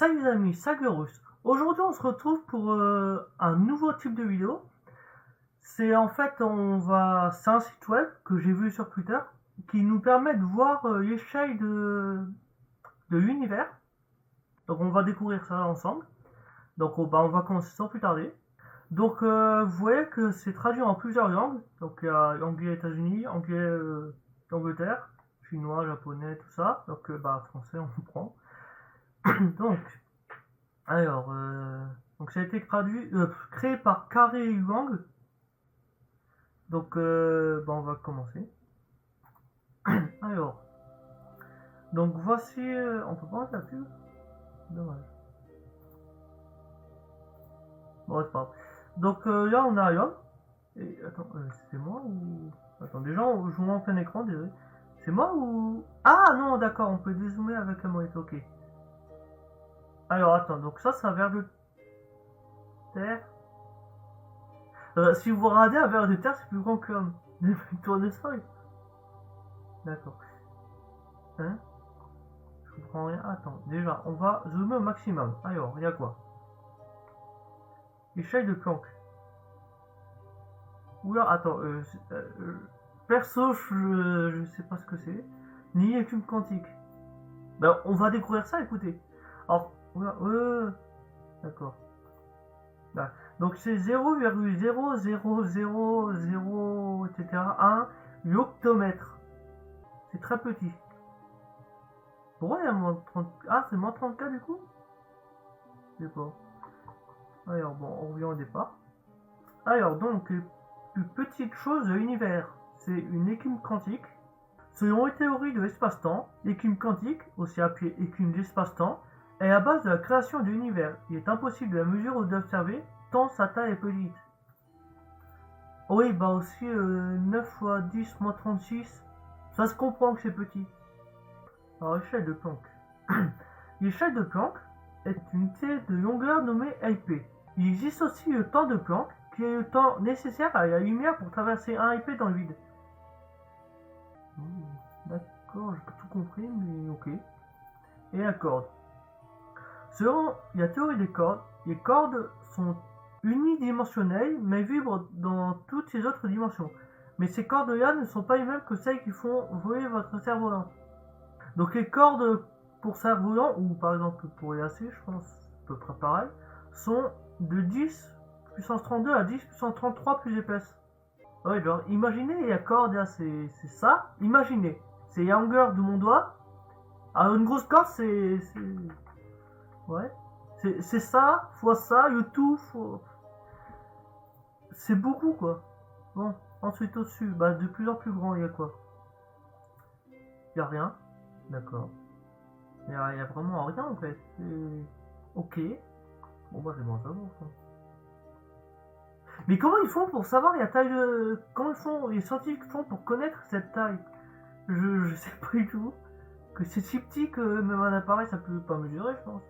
Salut les amis, Sagurus. Aujourd'hui on se retrouve pour un nouveau type de vidéo. C'est en fait c'est un site web que j'ai vu sur Twitter qui nous permet de voir l'échelle de l'univers. Donc on va découvrir ça ensemble. Donc on va commencer sans plus tarder. Donc vous voyez que c'est traduit en plusieurs langues. Donc il y a anglais États-Unis, anglais d'Angleterre, chinois, japonais, tout ça. Donc français on prend. Donc Alors, donc ça a été créé par Carré Wang. Donc, on va commencer. Alors, donc voici, on peut pas mettre la pub. Dommage. Bon, c'est pas grave. Donc là, on a l'homme. Et attends, c'est moi ou attends, déjà, je vois en plein écran, désolé. C'est moi ou ah non, d'accord, on peut dézoomer avec la molette. Ok. Alors attends, donc ça un verre de terre. Si vous regardez un verre de terre, c'est plus grand que l'homme. Il tourne ça. D'accord. Hein? Je comprends rien. Attends, déjà, on va zoomer au maximum. Alors, il y a quoi? Échelle de Planck. Oula, attends, perso, je sais pas ce que c'est. Ni écume quantique. Ben, on va découvrir ça, écoutez. Alors, oula, d'accord. Là. Donc, c'est 0,0000, etc. 1 octomètre. C'est très petit. Pourquoi il y a moins 30... Ah, c'est moins 34 du coup? Je sais pas. Alors, bon, on revient au départ. Alors, donc, plus petite chose de l'univers, c'est une écume quantique. Selon les théories de l'espace-temps, l'écume quantique, aussi appelée écume d'espace-temps, est la base de la création de l'univers. Il est impossible de la mesurer ou d'observer, tant sa taille est petite. Oui, bah aussi 9 fois 10 moins 36, ça se comprend que c'est petit. Alors, l'échelle de Planck. L'échelle de Planck est une unité de longueur nommée LP. Il existe aussi le temps de Planck, qui est le temps nécessaire à la lumière pour traverser un LP dans le vide. D'accord, j'ai pas tout compris, mais ok. Et la corde. Selon la théorie des cordes, les cordes sont unidimensionnelles, mais vibrent dans toutes les autres dimensions. Mais ces cordes-là ne sont pas les mêmes que celles qui font voler votre cerf-volant. Donc les cordes pour cerf-volant, ou par exemple pour les AC, je pense, à peu près pareil, sont de 10 puissance 32 à 10 puissance 33 plus épaisses. Ouais, genre, imaginez la corde là, c'est ça. Imaginez, c'est la longueur de mon doigt. Alors une grosse corde, ouais, c'est ça fois ça, le tout c'est beaucoup quoi. Bon, ensuite au-dessus, bah de plus en plus grand, il y a quoi? Il y a rien, d'accord. Il y a vraiment rien en fait. Ok. Bon bah c'est bon ça bon ça. Mais comment ils font pour savoir la taille de... Comment ils font, les scientifiques font pour connaître cette taille? Je sais pas du tout. Que c'est si petit que même un appareil ça peut pas mesurer, je pense.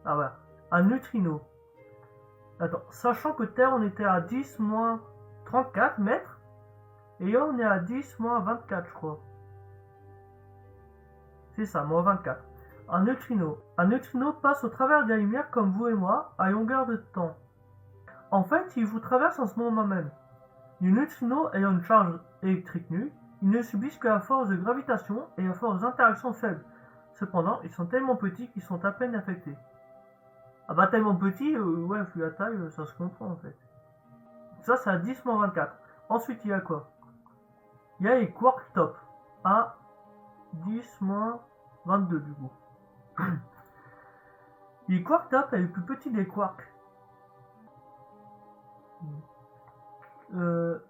Ah voilà. Un neutrino. Attends, sachant que Terre on était à 10 moins 34 mètres. Et là on est à 10 moins 24 je crois. C'est ça, moins 24. Un neutrino. Un neutrino passe au travers de la lumière comme vous et moi à longueur de temps. En fait, il vous traverse en ce moment même. Les neutrinos ayant une charge électrique nulle, ils ne subissent que la force de gravitation et la force d'interaction faible. Cependant, ils sont tellement petits qu'ils sont à peine affectés. Ah bah tellement petits, ouais, vu la taille, ça se comprend en fait. Ça, c'est à 10-24. Ensuite, il y a quoi? Il y a les quark top. À 10-22 du coup. Les quark top est le plus petit des quarks.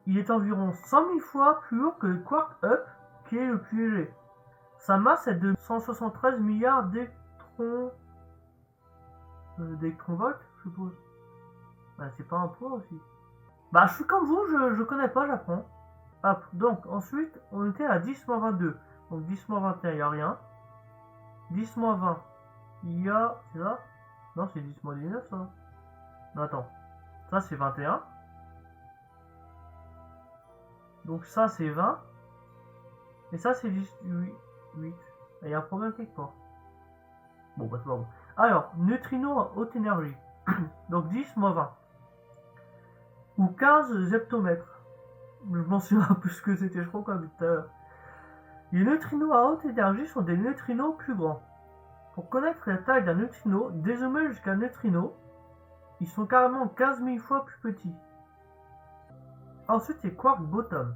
Il est environ 100 000 fois plus lourd que le quark up, qui est le plus léger. Sa masse est de 173 milliards d'électronvolts, je suppose. Bah, c'est pas un poids aussi. Bah, je suis comme vous, je connais pas, j'apprends. Hop, donc, ensuite, on était à 10-22. Donc, 10-21, il n'y a rien. 10-20, il y a... C'est ça? Non, c'est 10-19, ça. Non, attends. Ça, c'est 21. Donc, ça, c'est 20. Et ça, c'est 8. Il y a un problème quelque part. Bon, bah, c'est pas bon. Alors, neutrinos à haute énergie. Donc 10 moins 20. Ou 15 zeptomètres. Je m'en souviens un peu ce que c'était, je crois qu'on a vu tout à l'heure. Les neutrinos à haute énergie sont des neutrinos plus grands. Pour connaître la taille d'un neutrino, dézoomer jusqu'à un neutrino, ils sont carrément 15 000 fois plus petits. Ensuite, les quark bottom.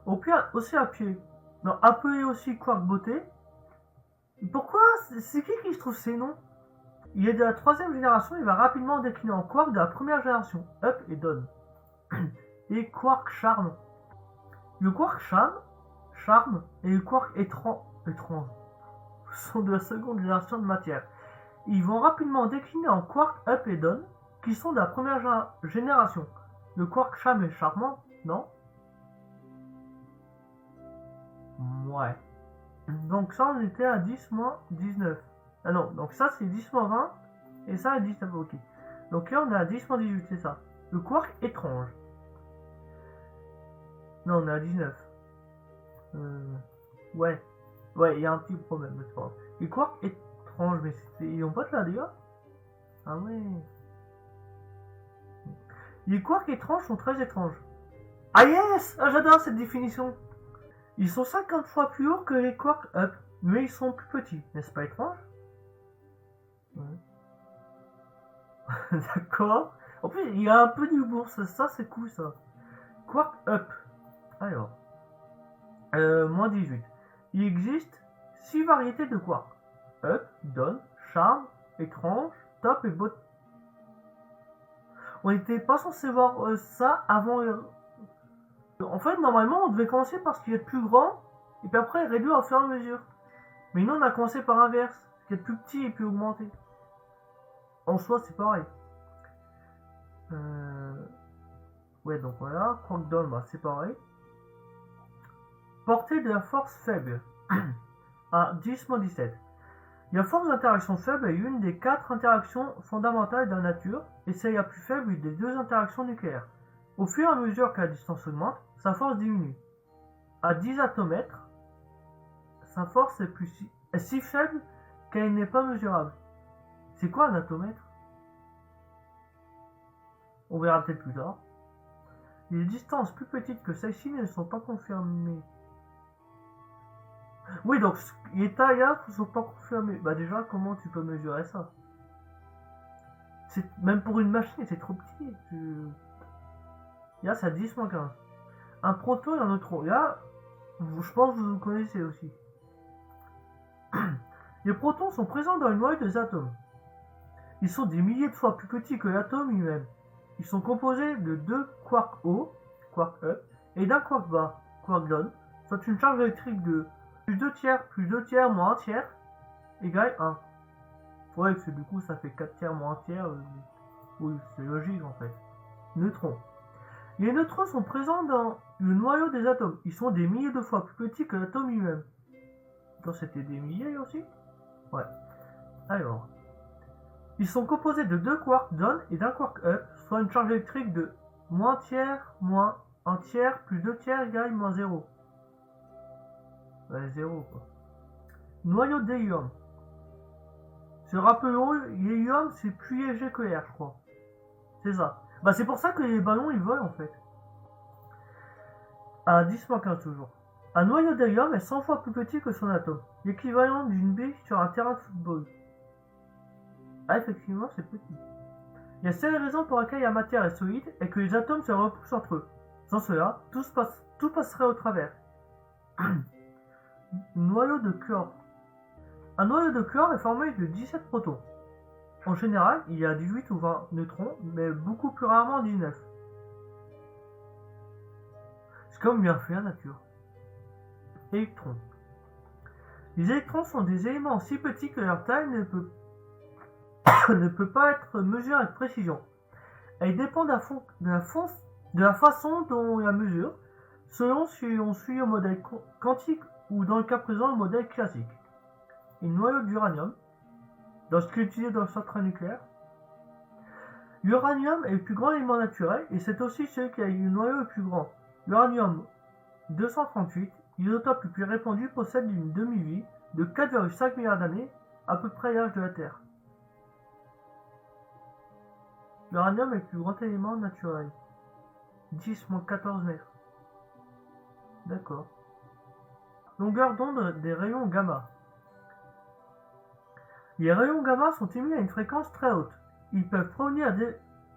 Au pire, aussi appelé, non, appelé aussi quark beauté. Pourquoi? C'est qui se trouve ces noms? Il est de la troisième génération, il va rapidement décliner en quark de la première génération, up et down. Et quark charme. Le quark charme et le quark étrange sont de la seconde génération de matière. Ils vont rapidement décliner en quark up et down, qui sont de la première génération. Le quark charme est charmant, non? Ouais. Donc ça, on était à 10 moins 19. Ah non, donc ça c'est 10 moins 20, et ça est 19, ok. Donc là on est à 10 moins 18, c'est ça. Le quark étrange. Non, on est à 19. Ouais. Ouais, il y a un petit problème, mais c'est pas grave. Les quarks étranges, mais ils ont pas de la DA? Ah ouais. Les quarks étranges sont très étranges. Ah yes! Ah, j'adore cette définition. Ils sont 50 fois plus hauts que les quarks up, mais ils sont plus petits. N'est-ce pas étrange? Ouais. D'accord. En plus, il y a un peu d'humour, ça c'est cool ça. Quark up. Alors. Moins 18. Il existe 6 variétés de quarks. Up, down, charme, étrange, top et bot. On n'était pas censé voir ça avant. En fait, normalement, on devait commencer par ce qui est plus grand, et puis après réduire au fur et à mesure. Mais nous, on a commencé par l'inverse, ce qui est plus petit et puis augmenté. En soi, c'est pareil. Ouais, donc voilà, quark down, bah, c'est pareil. Portée de la force faible. À 10-17. La force d'interaction faible est une des 4 interactions fondamentales de la nature, et c'est la plus faible des 2 interactions nucléaires. Au fur et à mesure que la distance augmente, sa force diminue. À 10 atomètres, sa force est si faible qu'elle n'est pas mesurable. C'est quoi un atomètre? On verra peut-être plus tard. Les distances plus petites que celles-ci ne sont pas confirmées. Oui, donc les tailles ne sont pas confirmées. Bah déjà, comment tu peux mesurer ça? Même pour une machine, c'est trop petit. Là, c'est à 10-15. Un proton et un neutron. Là, je pense que vous connaissez aussi. Les protons sont présents dans le noyau des atomes. Ils sont des milliers de fois plus petits que l'atome lui-même. Ils sont composés de 2 quarks hauts, quark up, et d'un quark bas, quark down, soit une charge électrique de plus 2 tiers moins 1 tiers égale 1. Ouais, parce que du coup ça fait 4 tiers moins 1 tiers. Oui, c'est logique en fait. Neutrons. Les neutrons sont présents dans le noyau des atomes. Ils sont des milliers de fois plus petits que l'atome lui-même. Donc c'était des milliers aussi? Ouais. Alors. Ils sont composés de 2 quarks down et d'un quark up, soit une charge électrique de moins tiers moins 1 tiers plus 2 tiers égale moins 0. Ouais, 0 quoi. Noyau d'hélium. Se rappelons, l'hélium c'est plus léger que l'air, je crois. C'est ça. Bah c'est pour ça que les ballons ils volent en fait. À 10-15 toujours. Un noyau d'hélium est 100 fois plus petit que son atome, l'équivalent d'une bille sur un terrain de football. Ah effectivement c'est petit. La seule raison pour laquelle la matière est solide est que les atomes se repoussent entre eux. Sans cela, tout passerait au travers. Noyau de chlore. Un noyau de chlore est formé de 17 protons. En général, il y a 18 ou 20 neutrons, mais beaucoup plus rarement 19. C'est comme bien fait la nature. Électrons. Les électrons sont des éléments si petits que leur taille ne peut pas être mesurée avec précision. Elle dépend de la façon dont on la mesure, selon si on suit le modèle quantique ou dans le cas présent le modèle classique. Et le noyau d'uranium, dans ce qui est utilisé dans le centrale nucléaire. L'uranium est le plus grand élément naturel et c'est aussi celui qui a le noyau le plus grand. L'uranium 238, l'isotope le plus répandu, possède une demi-vie de 4,5 milliards d'années, à peu près l'âge de la Terre. L'uranium est le plus grand élément naturel. 10-14 mètres. D'accord. Longueur d'onde des rayons gamma. Les rayons gamma sont émis à une fréquence très haute. Ils peuvent provenir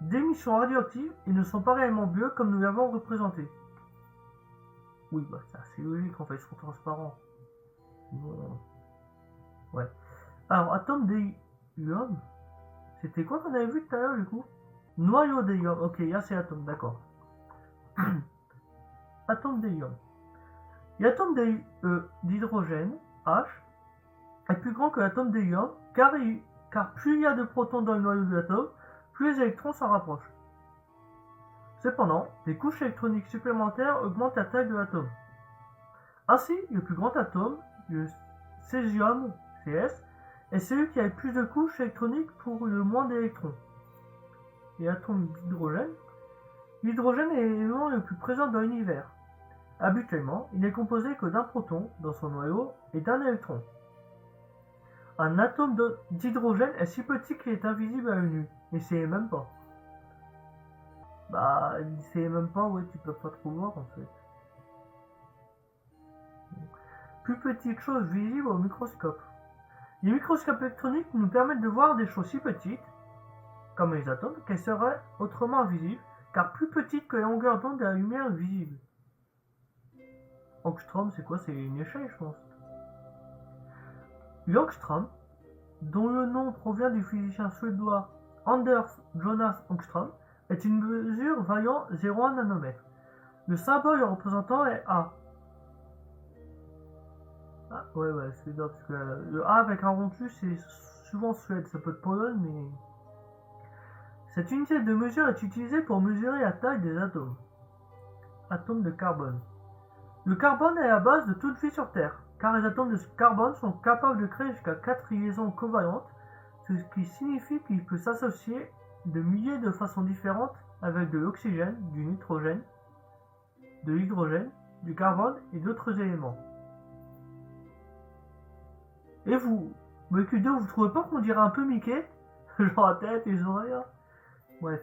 d'émissions radioactives et ne sont pas réellement bleus comme nous l'avons représenté. Oui, bah c'est assez logique en fait, ils sont transparents. Bon. Ouais. Alors, atome d'hélium. C'était quoi qu'on avait vu tout à l'heure du coup? Noyau d'hélium. Ok, là c'est atome, d'accord. Atome d'hélium. L'atome d'hydrogène, H, est plus grand que l'atome d'hélium, car plus il y a de protons dans le noyau de l'atome, plus les électrons s'en rapprochent. Cependant, des couches électroniques supplémentaires augmentent la taille de l'atome. Ainsi, le plus grand atome, le césium, CS, est celui qui a le plus de couches électroniques pour le moins d'électrons. Et l'atome d'hydrogène. L'hydrogène est l'élément le plus présent dans l'univers. Habituellement, il n'est composé que d'un proton dans son noyau et d'un électron. Un atome d'hydrogène est si petit qu'il est invisible à l'œil nu. Et c'est même pas. Bah, c'est même pas, ouais, tu peux pas trop voir en fait. Plus petite chose visible au microscope. Les microscopes électroniques nous permettent de voir des choses si petites, comme les atomes, qu'elles seraient autrement invisibles, car plus petites que la longueur d'onde de la lumière visible. Ångström, c'est quoi? C'est une échelle, je pense. L'Ångström, dont le nom provient du physicien suédois Anders Jonas Ångström, est une mesure vaillant 0,1 nanomètre. Le symbole représentant est A. Ah, ouais, suédois, parce que le A avec un rond dessus, c'est souvent Suède, ça peut être Pologne, mais... Cette unité de mesure est utilisée pour mesurer la taille des atomes. Atomes de carbone. Le carbone est la base de toute vie sur Terre, car les atomes de carbone sont capables de créer jusqu'à 4 liaisons covalentes, ce qui signifie qu'il peut s'associer de milliers de façons différentes avec de l'oxygène, du nitrogène, de l'hydrogène, du carbone et d'autres éléments. Et vous, MQ2, vous trouvez pas qu'on dirait un peu Mickey? Genre la tête et les oreilles. Bref.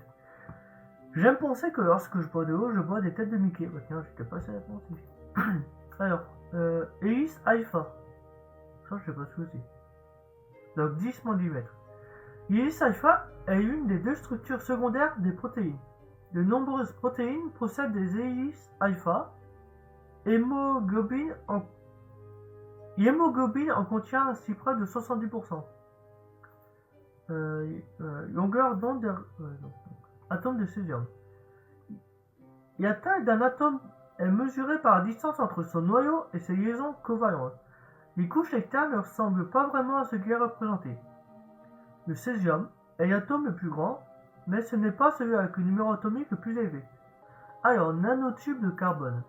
J'aime penser que lorsque je bois de l'eau, je bois des têtes de Mickey. Bah tiens, j'étais pas assez attentif. Alors, Hélice alpha. Ça, je sais pas ce que c'est. Donc 10 mm. L'hélice alpha est l'une des deux structures secondaires des protéines. De nombreuses protéines possèdent des hélices alpha. L'hémoglobine en contient ainsi près de 70%. Longueur d'onde atome de césium. La taille d'un atome est mesurée par la distance entre son noyau et ses liaisons covalentes. Les couches externes ne ressemblent pas vraiment à ce qui est représenté. Le césium est l'atome le plus grand, mais ce n'est pas celui avec le numéro atomique le plus élevé. Alors, nanotubes de carbone.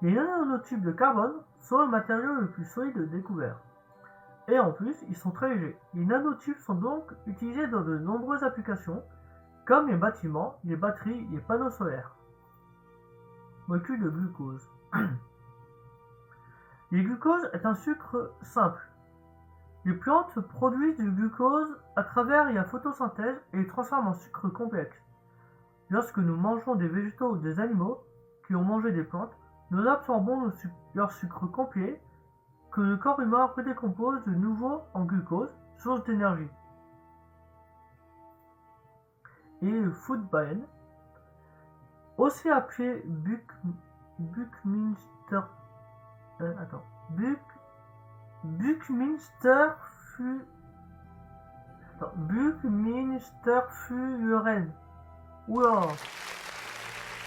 Les nanotubes de carbone sont le matériau le plus solide découvert. Et en plus, ils sont très légers. Les nanotubes sont donc utilisés dans de nombreuses applications, comme les bâtiments, les batteries, les panneaux solaires. Molécule de glucose. Le glucose est un sucre simple. Les plantes produisent du glucose à travers la photosynthèse et le transforment en sucre complexe. Lorsque nous mangeons des végétaux ou des animaux qui ont mangé des plantes, nous absorbons leur sucre complet que le corps humain redécompose de nouveau en glucose, source d'énergie. Et le Foodbaen, aussi appelé Buckminster fullerène. Oula.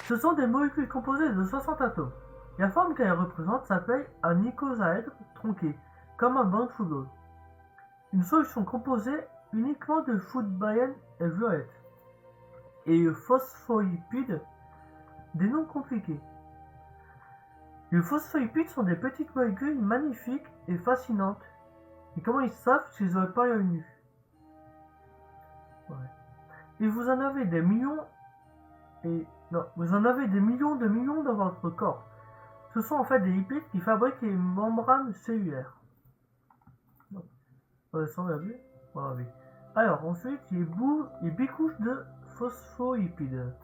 Ce sont des molécules composées de 60 atomes. La forme qu'elle représente s'appelle un icosaèdre tronqué, comme un banc de football. Une solution composée uniquement de Foodbaen est violette. Et le phospholipides, des noms compliqués. Les phospholipides sont des petites molécules magnifiques et fascinantes. Et comment ils savent s'ils n'auraient pas l'œil nu? Ouais. Et vous en avez des millions vous en avez des millions de millions dans votre corps. Ce sont en fait des lipides qui fabriquent les membranes cellulaires. Ça on l'a vu? Voilà, oui. Alors ensuite, les bicouches de phospholipides.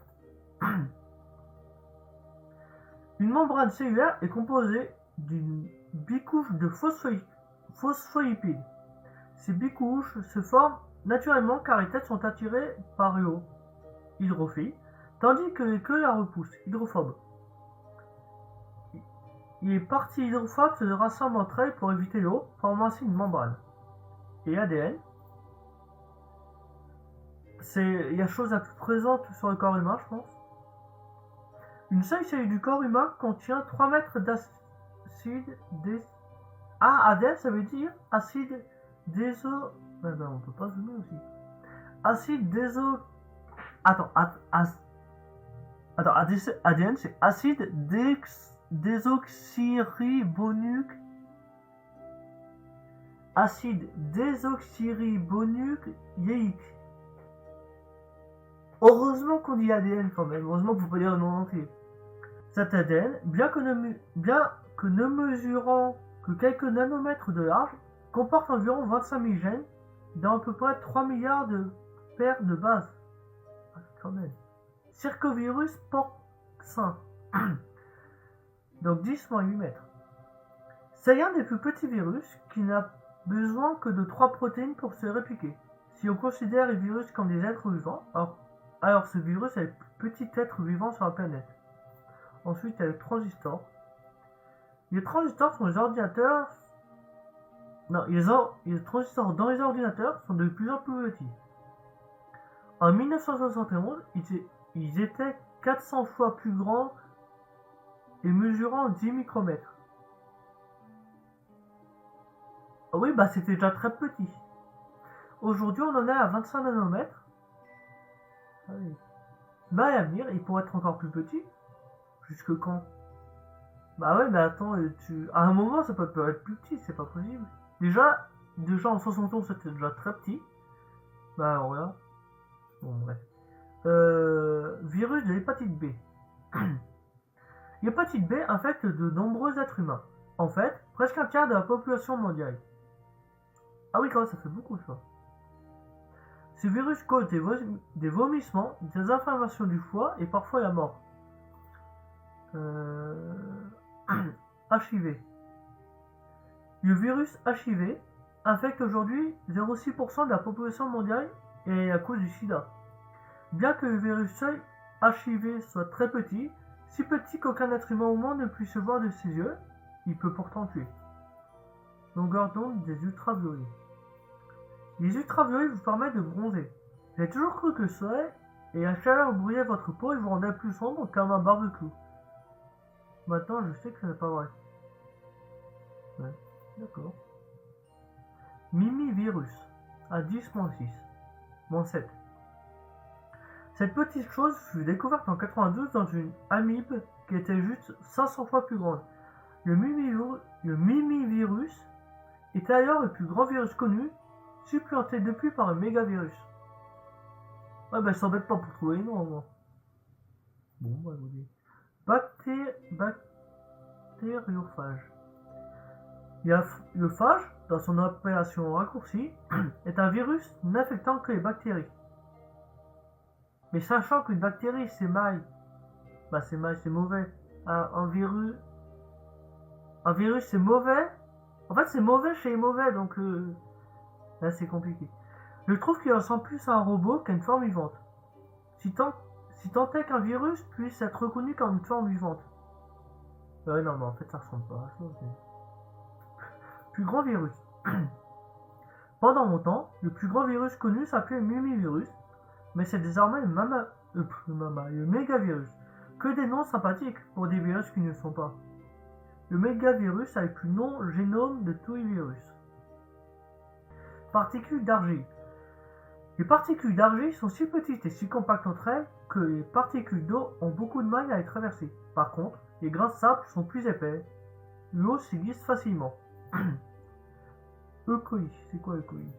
Une membrane cellulaire est composée d'une bicouche de phospholipides. Ces bicouches se forment naturellement car les têtes sont attirées par l'eau, hydrophile, tandis que les queues la repoussent, hydrophobe. Les parties hydrophobes se rassemblent entre elles pour éviter l'eau, formant ainsi une membrane. Et l'ADN, c'est la chose la plus présente sur le corps humain, je pense. Une seule cellule du corps humain contient 3 mètres d'acide ADN, ça veut dire acide on peut pas zoomer aussi. Acide ADN, c'est acide désoxyribonucléique. Acide désoxyribonucléique. Heureusement qu'on dit ADN quand même, heureusement qu'il ne faut pas dire le nom entier. Cet ADN, bien que ne mesurant que quelques nanomètres de large, comporte environ 25 000 gènes dans à peu près 3 milliards de paires de bases. Quand même. Circovirus porcin. Donc 10-8 mètres. C'est l'un des plus petits virus qui n'a besoin que de 3 protéines pour se répliquer. Si on considère les virus comme des êtres vivants, alors ce virus est le plus petit être vivant sur la planète. Ensuite, il y a les transistors. Les transistors sont les ordinateurs. Non, les transistors dans les ordinateurs sont de plus en plus petits. En 1971, ils étaient 400 fois plus grands et mesurant 10 micromètres. Ah oui, bah c'était déjà très petit. Aujourd'hui, on en est à 25 nanomètres. Ah oui. Bah à l'avenir, il pourrait être encore plus petit. Jusque quand? Bah ouais, mais attends, à un moment, ça peut être plus petit, c'est pas possible. Déjà en 71, c'était déjà très petit. Bah alors là... Bon, bref. Virus de l'hépatite B. L'hépatite B infecte de nombreux êtres humains. En fait, presque un tiers de la population mondiale. Ah oui, quand même, ça fait beaucoup, ça. Ce virus cause des vomissements, des inflammations du foie et parfois la mort. HIV. Le virus HIV infecte aujourd'hui 0,6% de la population mondiale et à cause du sida. Bien que le virus HIV soit très petit, si petit qu'aucun être humain au monde ne puisse voir de ses yeux, il peut pourtant tuer. Longueur d'onde des ultraviolets. Les ultraviolets vous permettent de bronzer. J'ai toujours cru que le soleil et la chaleur brouillaient votre peau et vous rendaient plus sombre comme un barbecue. Maintenant, je sais que ce n'est pas vrai. Ouais, d'accord. Mimivirus, à 10-6, -7. Cette petite chose fut découverte en 92 dans une amibe qui était juste 500 fois plus grande. Le mimivirus est d'ailleurs le plus grand virus connu, supplanté depuis par un mégavirus. Ouais, bah, ils s'embêtent pas pour trouver les noms, au moins. Bon, bah, vous dites. Bactériophage. Le phage, dans son appellation raccourcie, est un virus n'infectant que les bactéries. Mais sachant qu'une bactérie c'est mal, bah c'est mal, c'est mauvais. Un virus c'est mauvais. En fait c'est mauvais chez les mauvais, donc là c'est compliqué. Je trouve qu'il ressemble plus à un robot qu'à une forme vivante. Si tant est qu'un virus puisse être reconnu comme une forme vivante. Ouais non mais en fait ça ressemble pas à ça. Plus grand virus. Pendant longtemps, le plus grand virus connu s'appelait mimivirus, mais c'est désormais le mégavirus. Que des noms sympathiques pour des virus qui ne le sont pas. Le mégavirus a le plus long génome de tous les virus. Particules d'argile. Les particules d'argile sont si petites et si compactes entre elles que les particules d'eau ont beaucoup de mal à les traverser. Par contre, les grains de sable sont plus épais. L'eau s'y glisse facilement. E. coli, c'est quoi E. coli?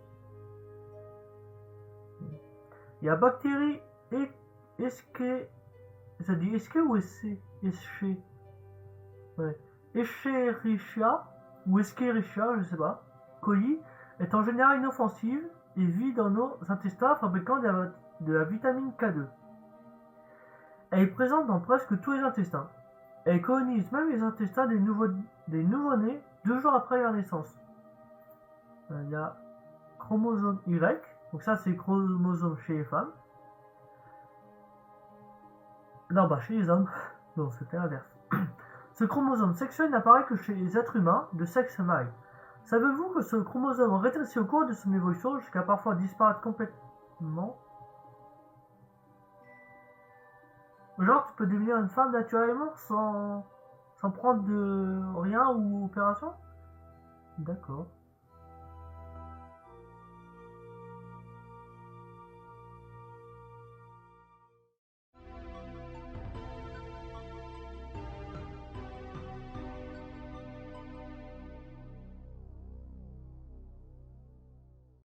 Il y a bactérie ça dit Escherichia ou Escherichia? Ouais. Escherichia ou Escherichia, je sais pas. Coli est en général inoffensive et vit dans nos intestins, fabriquant de la vitamine K2. Elle est présente dans presque tous les intestins. Elle colonise même les intestins des nouveau-nés 2 jours après leur naissance. Il y a chromosome Y, donc ça c'est chromosome chez les femmes. Non, bah chez les hommes. Non, c'était l'inverse. Ce chromosome sexuel n'apparaît que chez les êtres humains de sexe mâle. Savez-vous que ce chromosome rétrécit au cours de son évolution jusqu'à parfois disparaître complètement? Genre, tu peux devenir une femme naturellement sans prendre de rien ou opération? D'accord.